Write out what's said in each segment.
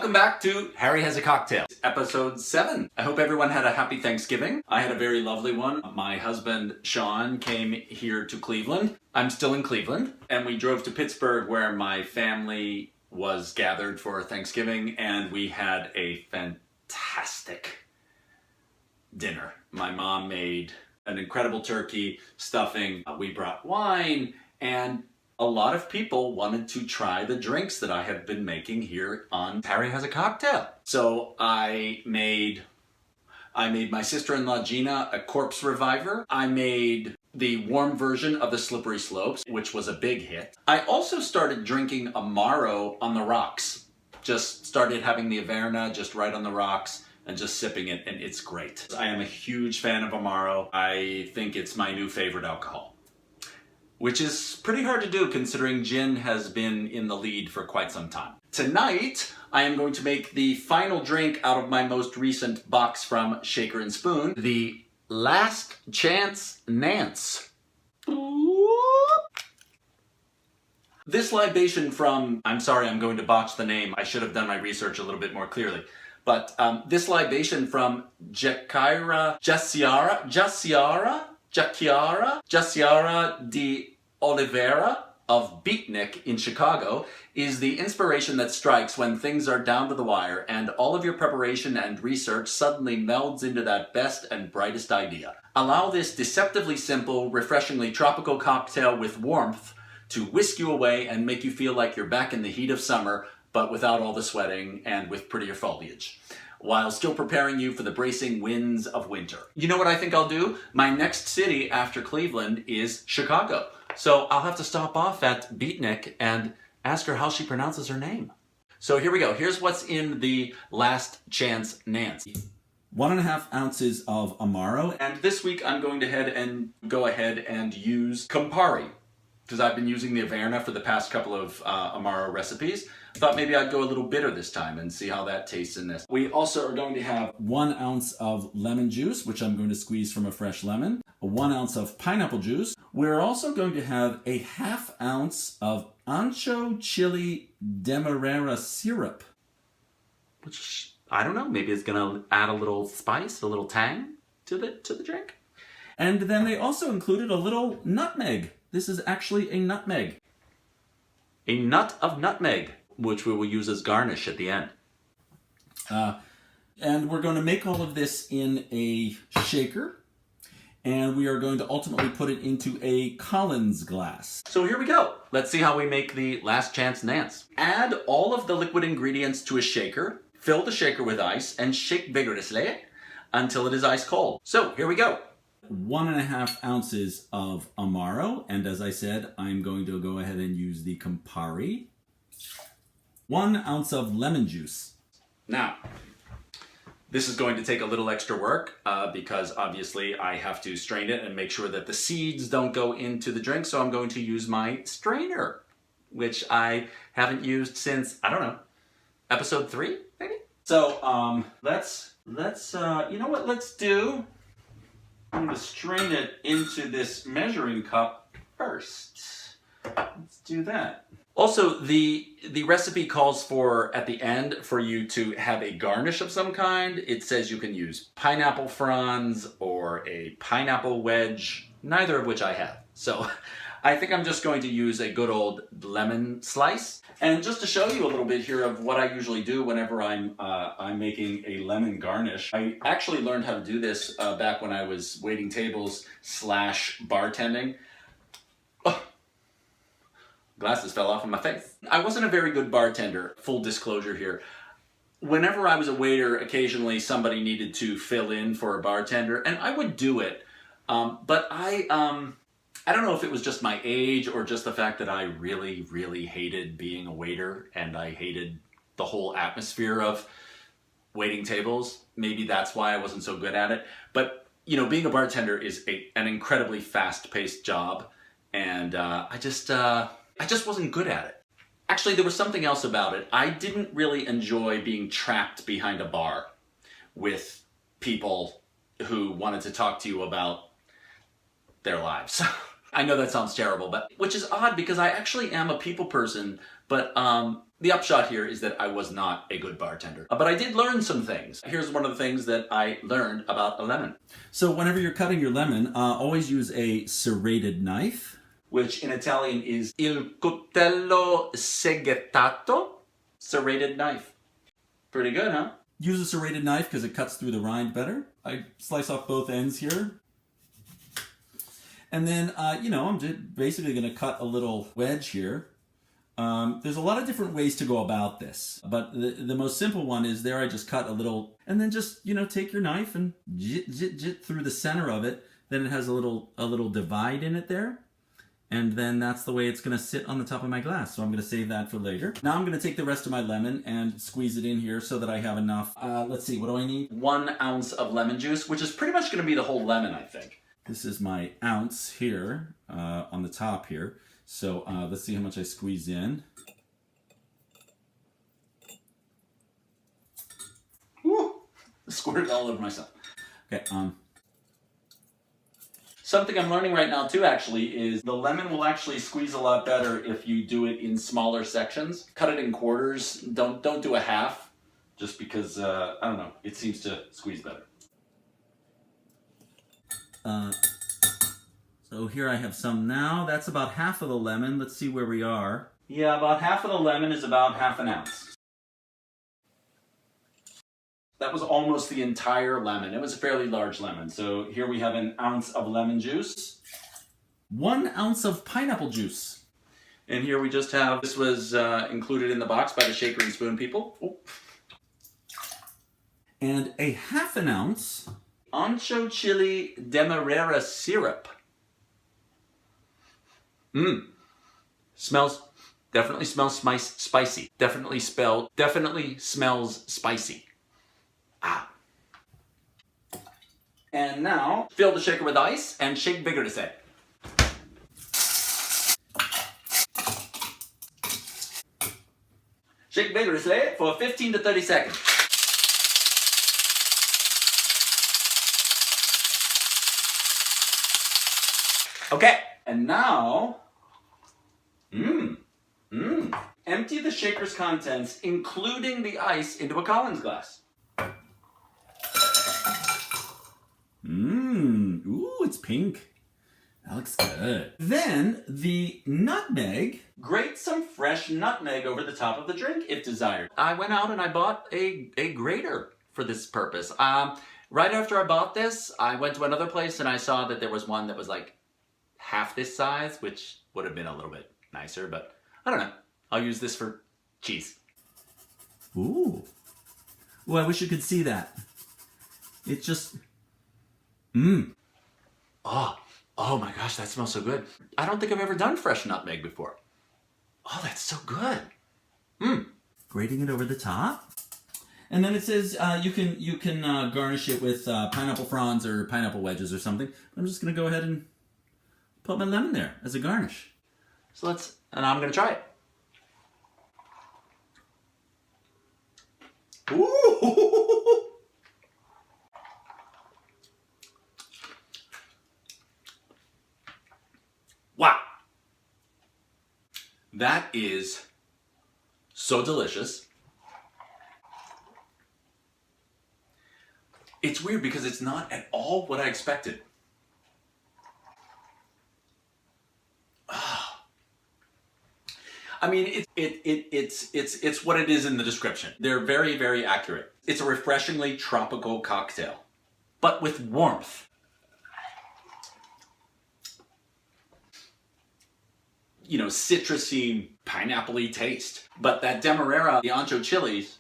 Welcome back to Harry Has a Cocktail, episode 7. I hope everyone had a happy Thanksgiving. I had a very lovely one. My husband, Sean, came here to Cleveland. I'm still in Cleveland. And we drove to Pittsburgh where my family was gathered for Thanksgiving, and we had a fantastic dinner. My mom made an incredible turkey, stuffing. We brought wine, and a lot of people wanted to try the drinks that I have been making here on Harry Has a Cocktail. So I made my sister-in-law Gina a corpse reviver. I made the warm version of the slippery slopes, which was a big hit. I also started drinking amaro on the rocks. Just started having the Averna just right on the rocks and just sipping it, and it's great. I am a huge fan of amaro. I think it's my new favorite alcohol, which is pretty hard to do considering gin has been in the lead for quite some time. Tonight, I am going to make the final drink out of my most recent box from Shaker and Spoon, the Last Chance Nance. This libation from, I'm sorry, I'm going to botch the name. I should have done my research a little bit more clearly. But this libation from Jacyara de Oliveira of Beatnik in Chicago is the inspiration that strikes when things are down to the wire and all of your preparation and research suddenly melds into that best and brightest idea. Allow this deceptively simple, refreshingly tropical cocktail with warmth to whisk you away and make you feel like you're back in the heat of summer, but without all the sweating and with prettier foliage, while still preparing you for the bracing winds of winter. You know what I think I'll do? My next city after Cleveland is Chicago. So I'll have to stop off at Beatnik and ask her how she pronounces her name. So here we go. Here's what's in the Last Chance Nance. 1.5 ounces of amaro. And this week I'm going to go ahead and use Campari, because I've been using the Averna for the past couple of amaro recipes. I thought maybe I'd go a little bitter this time and see how that tastes in this. We also are going to have 1 ounce of lemon juice, which I'm going to squeeze from a fresh lemon, 1 ounce of pineapple juice. We're also going to have a 1/2 ounce of ancho, chile, demerara syrup, which, I don't know, maybe it's going to add a little spice, a little tang to the drink. And then they also included a little nutmeg. This is actually a nutmeg. A nut of nutmeg, which we will use as garnish at the end. And we're going to make all of this in a shaker, and we are going to ultimately put it into a Collins glass. So here we go. Let's see how we make the Last Chance Nance. Add all of the liquid ingredients to a shaker, fill the shaker with ice, and shake vigorously until it is ice cold. So here we go. 1.5 ounces of amaro, and as I said, I'm going to go ahead and use the Campari. 1 ounce of lemon juice. Now, this is going to take a little extra work because obviously I have to strain it and make sure that the seeds don't go into the drink, so I'm going to use my strainer, which I haven't used since, I don't know, episode 3, maybe? So, let's you know what let's do? I'm going to strain it into this measuring cup first. Let's do that. Also, the recipe calls for, at the end, for you to have a garnish of some kind. It says you can use pineapple fronds or a pineapple wedge, neither of which I have. So I think I'm just going to use a good old lemon slice. And just to show you a little bit here of what I usually do whenever I'm making a lemon garnish, I actually learned how to do this back when I was waiting tables / bartending. Oh, glasses fell off of my face. I wasn't a very good bartender, full disclosure here. Whenever I was a waiter, occasionally somebody needed to fill in for a bartender, and I would do it. But I don't know if it was just my age or just the fact that I really, really hated being a waiter and I hated the whole atmosphere of waiting tables. Maybe that's why I wasn't so good at it. But, you know, being a bartender is an incredibly fast-paced job, and I just wasn't good at it. Actually, there was something else about it. I didn't really enjoy being trapped behind a bar with people who wanted to talk to you about their lives. I know that sounds terrible, but which is odd because I actually am a people person, but the upshot here is that I was not a good bartender. But I did learn some things. Here's one of the things that I learned about a lemon. So whenever you're cutting your lemon, always use a serrated knife, which in Italian is il coltello seghettato, serrated knife. Pretty good, huh? Use a serrated knife because it cuts through the rind better. I slice off both ends here. And then, you know, I'm just basically going to cut a little wedge here. There's a lot of different ways to go about this, but the most simple one is there I just cut a little, and then just, you know, take your knife and jit through the center of it. Then it has a little divide in it there. And then that's the way it's going to sit on the top of my glass. So I'm going to save that for later. Now I'm going to take the rest of my lemon and squeeze it in here so that I have enough. Let's see, what do I need? 1 ounce of lemon juice, which is pretty much going to be the whole lemon, I think. This is my ounce here on the top here. So let's see how much I squeeze in. Woo! Squirted all over myself. Okay. Something I'm learning right now too, actually, is the lemon will actually squeeze a lot better if you do it in smaller sections. Cut it in quarters. Don't do a half, just because I don't know. It seems to squeeze better. So here I have some now. That's about half of the lemon. Let's see where we are. Yeah, about half of the lemon is about half an ounce. That was almost the entire lemon. It was a fairly large lemon. So here we have 1 ounce of lemon juice. 1 ounce of pineapple juice. And here we just have, this was included in the box by the Shaker and Spoon people. Oh. And a ½ ounce ancho chile demerara syrup. Definitely smells spicy. Definitely smells spicy. Ah. And now, fill the shaker with ice and shake vigorously. Shake vigorously for 15 to 30 seconds. Okay, and now, empty the shaker's contents, including the ice, into a Collins glass. Ooh, it's pink. That looks good. Then the nutmeg. Grate some fresh nutmeg over the top of the drink if desired. I went out and I bought a grater for this purpose. Right after I bought this, I went to another place and I saw that there was one that was like half this size, which would have been a little bit nicer, but I don't know. I'll use this for cheese. Ooh. Well, I wish you could see that. It just... Oh my gosh, that smells so good. I don't think I've ever done fresh nutmeg before. Oh, that's so good. Grating it over the top. And then it says you can garnish it with pineapple fronds or pineapple wedges or something. I'm just going to go ahead and put my lemon there as a garnish. So and I'm going to try it. Ooh! Wow! That is so delicious. It's weird because it's not at all what I expected. I mean, it's what it is in the description. They're very, very accurate. It's a refreshingly tropical cocktail, but with warmth. You know, citrusy, pineapple-y taste. But that demerara, the ancho chilies,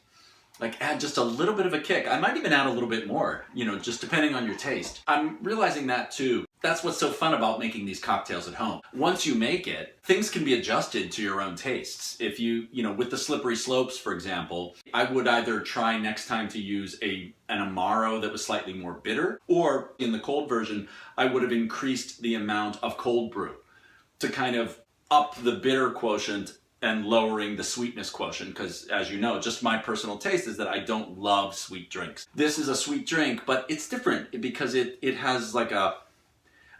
like add just a little bit of a kick. I might even add a little bit more, you know, just depending on your taste. I'm realizing that too. That's what's so fun about making these cocktails at home. Once you make it, things can be adjusted to your own tastes. If you know, with the slippery slopes, for example, I would either try next time to use an amaro that was slightly more bitter, or in the cold version, I would have increased the amount of cold brew to kind of up the bitter quotient and lowering the sweetness quotient, because as you know, just my personal taste is that I don't love sweet drinks. This is a sweet drink, but it's different because it has like a,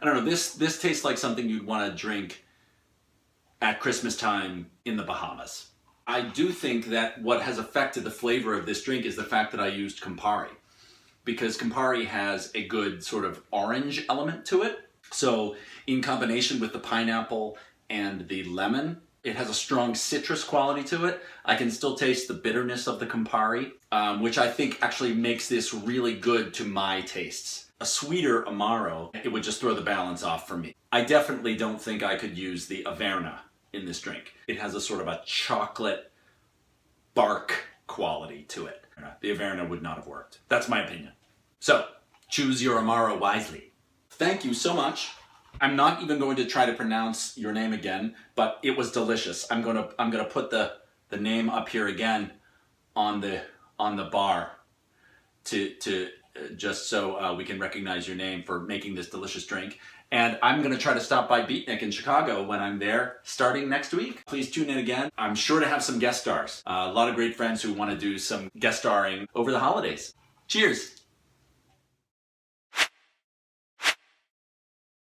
I I don't know, this tastes like something you'd want to drink at Christmas time in the Bahamas. I do think that what has affected the flavor of this drink is the fact that I used Campari, because Campari has a good sort of orange element to it. So in combination with the pineapple and the lemon, it has a strong citrus quality to it. I can still taste the bitterness of the Campari, which I think actually makes this really good to my tastes. A sweeter amaro, it would just throw the balance off for me. I definitely don't think I could use the Averna in this drink. It has a sort of a chocolate bark quality to it. The Averna would not have worked. That's my opinion. So, choose your amaro wisely. Thank you so much. I'm not even going to try to pronounce your name again, but it was delicious. I'm gonna put the name up here again on the bar to just so we can recognize your name for making this delicious drink. And I'm gonna try to stop by Beatnik in Chicago when I'm there starting next week. Please tune in again. I'm sure to have some guest stars. A lot of great friends who want to do some guest starring over the holidays. Cheers.